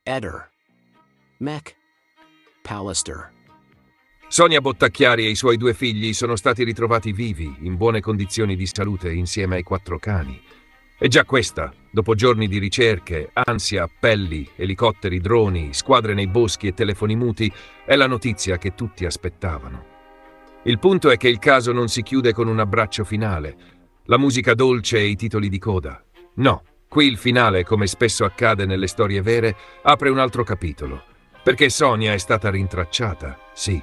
Eder. Mech. Pallister. Sonia Bottacchiari e i suoi 2 figli sono stati ritrovati vivi, in buone condizioni di salute, insieme ai 4 cani. E già questa, dopo giorni di ricerche, ansia, appelli, elicotteri, droni, squadre nei boschi e telefoni muti, è la notizia che tutti aspettavano. Il punto è che il caso non si chiude con un abbraccio finale, la musica dolce e i titoli di coda. No, qui il finale, come spesso accade nelle storie vere, apre un altro capitolo. Perché Sonia è stata rintracciata, sì,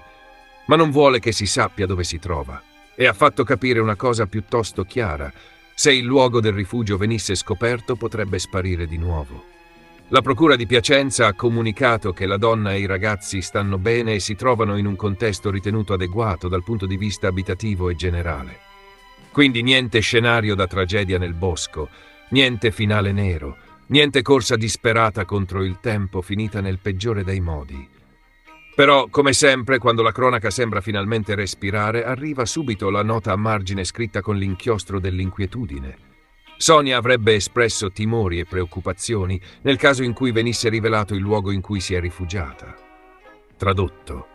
ma non vuole che si sappia dove si trova. E ha fatto capire una cosa piuttosto chiara: se il luogo del rifugio venisse scoperto, potrebbe sparire di nuovo. La procura di Piacenza ha comunicato che la donna e i ragazzi stanno bene e si trovano in un contesto ritenuto adeguato dal punto di vista abitativo e generale. Quindi niente scenario da tragedia nel bosco, niente finale nero, niente corsa disperata contro il tempo finita nel peggiore dei modi. Però, come sempre, quando la cronaca sembra finalmente respirare, arriva subito la nota a margine scritta con l'inchiostro dell'inquietudine. Sonia avrebbe espresso timori e preoccupazioni nel caso in cui venisse rivelato il luogo in cui si è rifugiata. Tradotto: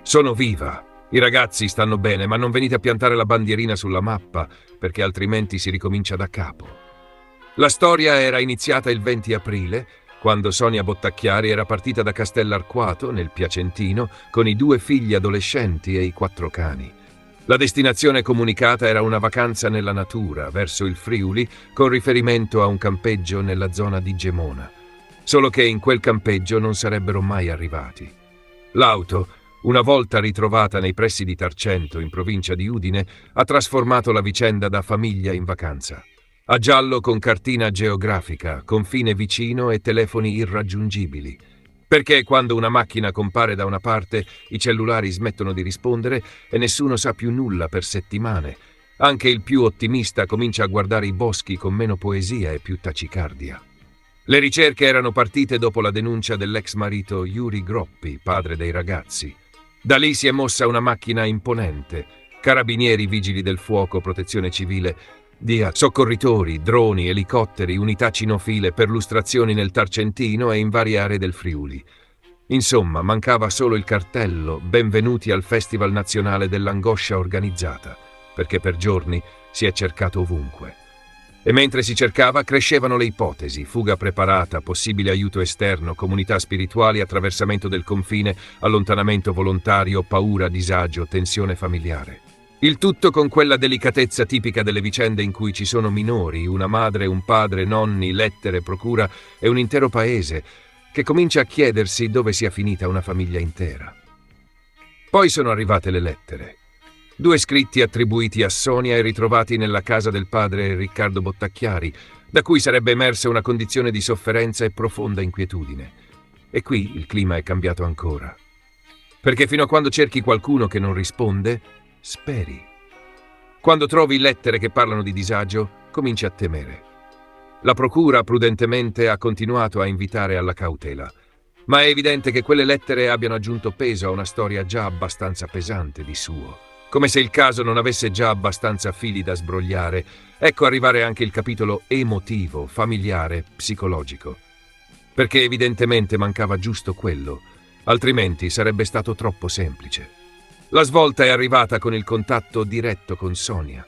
sono viva, i ragazzi stanno bene, ma non venite a piantare la bandierina sulla mappa, perché altrimenti si ricomincia da capo. La storia era iniziata il 20 aprile, quando Sonia Bottacchiari era partita da Castellarquato, nel Piacentino, con i 2 figli adolescenti e i 4 cani. La destinazione comunicata era una vacanza nella natura, verso il Friuli, con riferimento a un campeggio nella zona di Gemona. Solo che in quel campeggio non sarebbero mai arrivati. L'auto, una volta ritrovata nei pressi di Tarcento, in provincia di Udine, ha trasformato la vicenda da famiglia in vacanza. A giallo con cartina geografica, confine vicino e telefoni irraggiungibili. Perché quando una macchina compare da una parte, i cellulari smettono di rispondere e nessuno sa più nulla per settimane. Anche il più ottimista comincia a guardare i boschi con meno poesia e più tacicardia. Le ricerche erano partite dopo la denuncia dell'ex marito Yuri Groppi, padre dei ragazzi. Da lì si è mossa una macchina imponente: carabinieri, vigili del fuoco, protezione civile, soccorritori, droni, elicotteri, unità cinofile, perlustrazioni nel Tarcentino e in varie aree del Friuli. Insomma, mancava solo il cartello «Benvenuti al Festival Nazionale dell'Angoscia Organizzata», perché per giorni si è cercato ovunque. E mentre si cercava, crescevano le ipotesi: fuga preparata, possibile aiuto esterno, comunità spirituali, attraversamento del confine, allontanamento volontario, paura, disagio, tensione familiare. Il tutto con quella delicatezza tipica delle vicende in cui ci sono minori, una madre, un padre, nonni, lettere, procura e un intero paese che comincia a chiedersi dove sia finita una famiglia intera. Poi sono arrivate le lettere. 2 scritti attribuiti a Sonia e ritrovati nella casa del padre Riccardo Bottacchiari, da cui sarebbe emersa una condizione di sofferenza e profonda inquietudine. E qui il clima è cambiato ancora. Perché fino a quando cerchi qualcuno che non risponde, speri. Quando trovi lettere che parlano di disagio, cominci a temere. La procura prudentemente ha continuato a invitare alla cautela, ma è evidente che quelle lettere abbiano aggiunto peso a una storia già abbastanza pesante di suo. Come se il caso non avesse già abbastanza fili da sbrogliare, ecco arrivare anche il capitolo emotivo, familiare, psicologico. Perché evidentemente mancava giusto quello, altrimenti sarebbe stato troppo semplice. La svolta è arrivata con il contatto diretto con Sonia.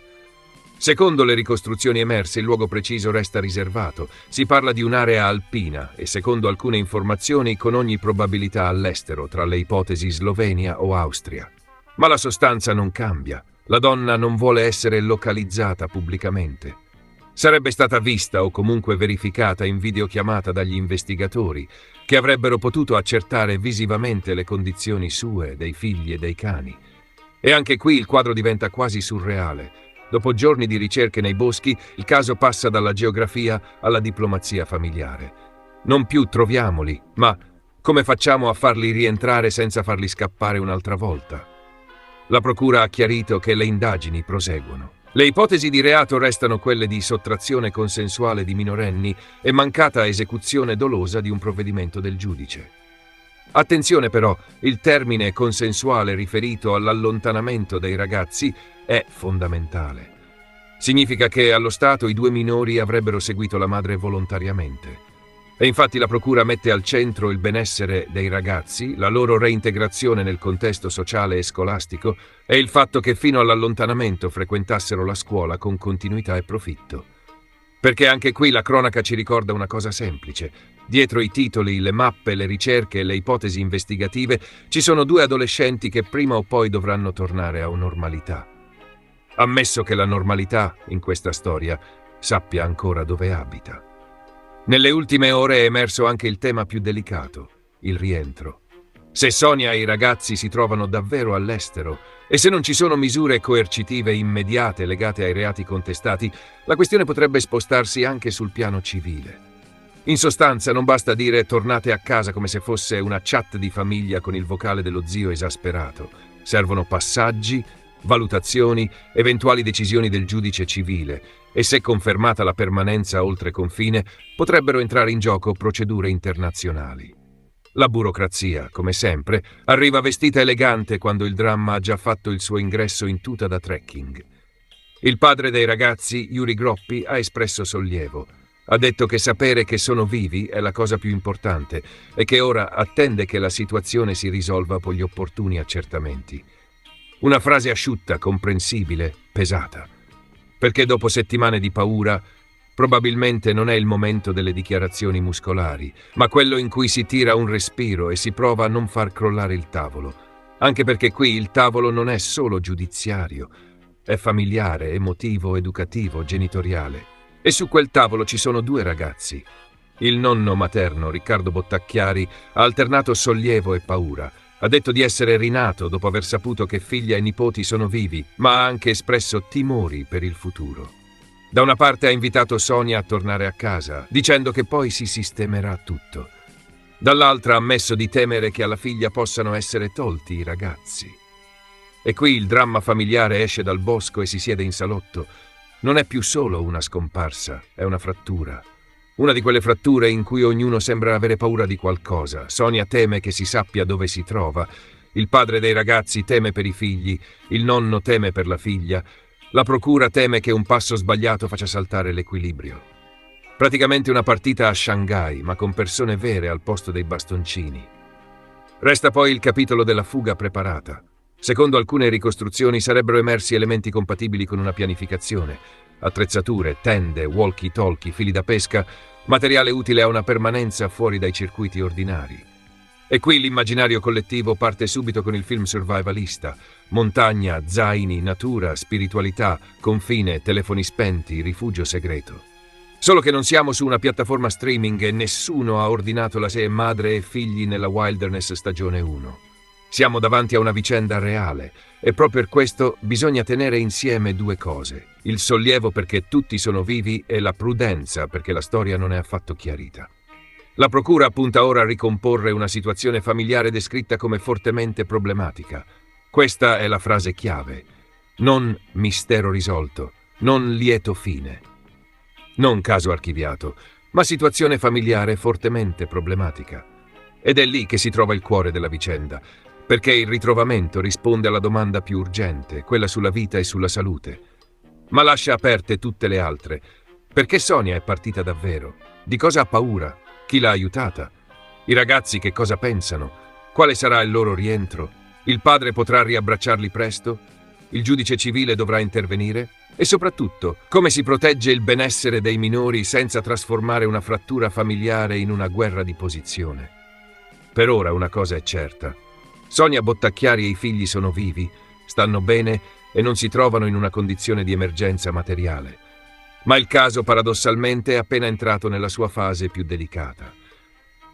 Secondo le ricostruzioni emerse, il luogo preciso resta riservato. Si parla di un'area alpina e, secondo alcune informazioni, con ogni probabilità all'estero, tra le ipotesi Slovenia o Austria. Ma la sostanza non cambia. La donna non vuole essere localizzata pubblicamente. Sarebbe stata vista o comunque verificata in videochiamata dagli investigatori, che avrebbero potuto accertare visivamente le condizioni sue, dei figli e dei cani. E anche qui il quadro diventa quasi surreale. Dopo giorni di ricerche nei boschi, il caso passa dalla geografia alla diplomazia familiare. Non più troviamoli, ma come facciamo a farli rientrare senza farli scappare un'altra volta? La procura ha chiarito che le indagini proseguono. Le ipotesi di reato restano quelle di sottrazione consensuale di minorenni e mancata esecuzione dolosa di un provvedimento del giudice. Attenzione però, il termine consensuale riferito all'allontanamento dei ragazzi è fondamentale. Significa che allo stato i 2 minori avrebbero seguito la madre volontariamente. E infatti la procura mette al centro il benessere dei ragazzi, la loro reintegrazione nel contesto sociale e scolastico e il fatto che fino all'allontanamento frequentassero la scuola con continuità e profitto. Perché anche qui la cronaca ci ricorda una cosa semplice. Dietro i titoli, le mappe, le ricerche e le ipotesi investigative ci sono due adolescenti che prima o poi dovranno tornare a una normalità. Ammesso che la normalità, in questa storia, sappia ancora dove abita. Nelle ultime ore è emerso anche il tema più delicato, il rientro. Se Sonia e i ragazzi si trovano davvero all'estero e se non ci sono misure coercitive immediate legate ai reati contestati, la questione potrebbe spostarsi anche sul piano civile. In sostanza, non basta dire tornate a casa come se fosse una chat di famiglia con il vocale dello zio esasperato. Servono passaggi, valutazioni, eventuali decisioni del giudice civile e se confermata la permanenza oltre confine, potrebbero entrare in gioco procedure internazionali. La burocrazia, come sempre, arriva vestita elegante quando il dramma ha già fatto il suo ingresso in tuta da trekking. Il padre dei ragazzi, Yuri Groppi, ha espresso sollievo. Ha detto che sapere che sono vivi è la cosa più importante e che ora attende che la situazione si risolva con gli opportuni accertamenti. Una frase asciutta, comprensibile, pesata. Perché dopo settimane di paura, probabilmente non è il momento delle dichiarazioni muscolari, ma quello in cui si tira un respiro e si prova a non far crollare il tavolo. Anche perché qui il tavolo non è solo giudiziario, è familiare, emotivo, educativo, genitoriale. E su quel tavolo ci sono due ragazzi. Il nonno materno, Riccardo Bottacchiari, ha alternato sollievo e paura. Ha detto di essere rinato dopo aver saputo che figlia e nipoti sono vivi, ma ha anche espresso timori per il futuro. Da una parte ha invitato Sonia a tornare a casa, dicendo che poi si sistemerà tutto. Dall'altra ha ammesso di temere che alla figlia possano essere tolti i ragazzi. E qui il dramma familiare esce dal bosco e si siede in salotto. Non è più solo una scomparsa, è una frattura. Una di quelle fratture in cui ognuno sembra avere paura di qualcosa. Sonia teme che si sappia dove si trova. Il padre dei ragazzi teme per i figli. Il nonno teme per la figlia. La procura teme che un passo sbagliato faccia saltare l'equilibrio. Praticamente una partita a Shanghai, ma con persone vere al posto dei bastoncini. Resta poi il capitolo della fuga preparata. Secondo alcune ricostruzioni sarebbero emersi elementi compatibili con una pianificazione. Attrezzature, tende, walkie-talkie, fili da pesca, materiale utile a una permanenza fuori dai circuiti ordinari. E qui l'immaginario collettivo parte subito con il film survivalista. Montagna, zaini, natura, spiritualità, confine, telefoni spenti, rifugio segreto. Solo che non siamo su una piattaforma streaming e nessuno ha ordinato la serie Madre e figli nella Wilderness stagione 1. Siamo davanti a una vicenda reale e proprio per questo bisogna tenere insieme due cose: il sollievo perché tutti sono vivi e la prudenza perché la storia non è affatto chiarita. La procura punta ora a ricomporre una situazione familiare descritta come fortemente problematica. Questa è la frase chiave: non mistero risolto, non lieto fine. Non caso archiviato, ma situazione familiare fortemente problematica. Ed è lì che si trova il cuore della vicenda, perché il ritrovamento risponde alla domanda più urgente, quella sulla vita e sulla salute. Ma lascia aperte tutte le altre. Perché Sonia è partita davvero? Di cosa ha paura? Chi l'ha aiutata? I ragazzi che cosa pensano? Quale sarà il loro rientro? Il padre potrà riabbracciarli presto? Il giudice civile dovrà intervenire? E soprattutto, come si protegge il benessere dei minori senza trasformare una frattura familiare in una guerra di posizione? Per ora una cosa è certa. Sonia Bottacchiari e i figli sono vivi, stanno bene e non si trovano in una condizione di emergenza materiale. Ma il caso, paradossalmente, è appena entrato nella sua fase più delicata.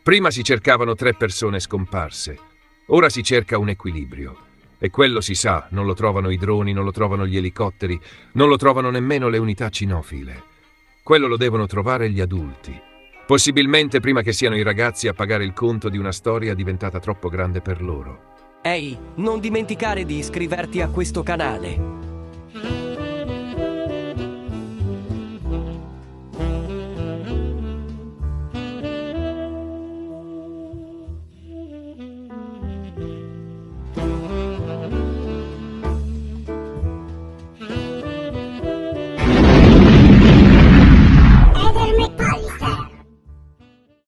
Prima si cercavano 3 persone scomparse, ora si cerca un equilibrio. E quello si sa, non lo trovano i droni, non lo trovano gli elicotteri, non lo trovano nemmeno le unità cinofile. Quello lo devono trovare gli adulti. Possibilmente prima che siano i ragazzi a pagare il conto di una storia diventata troppo grande per loro. Ehi, non dimenticare di iscriverti a questo canale.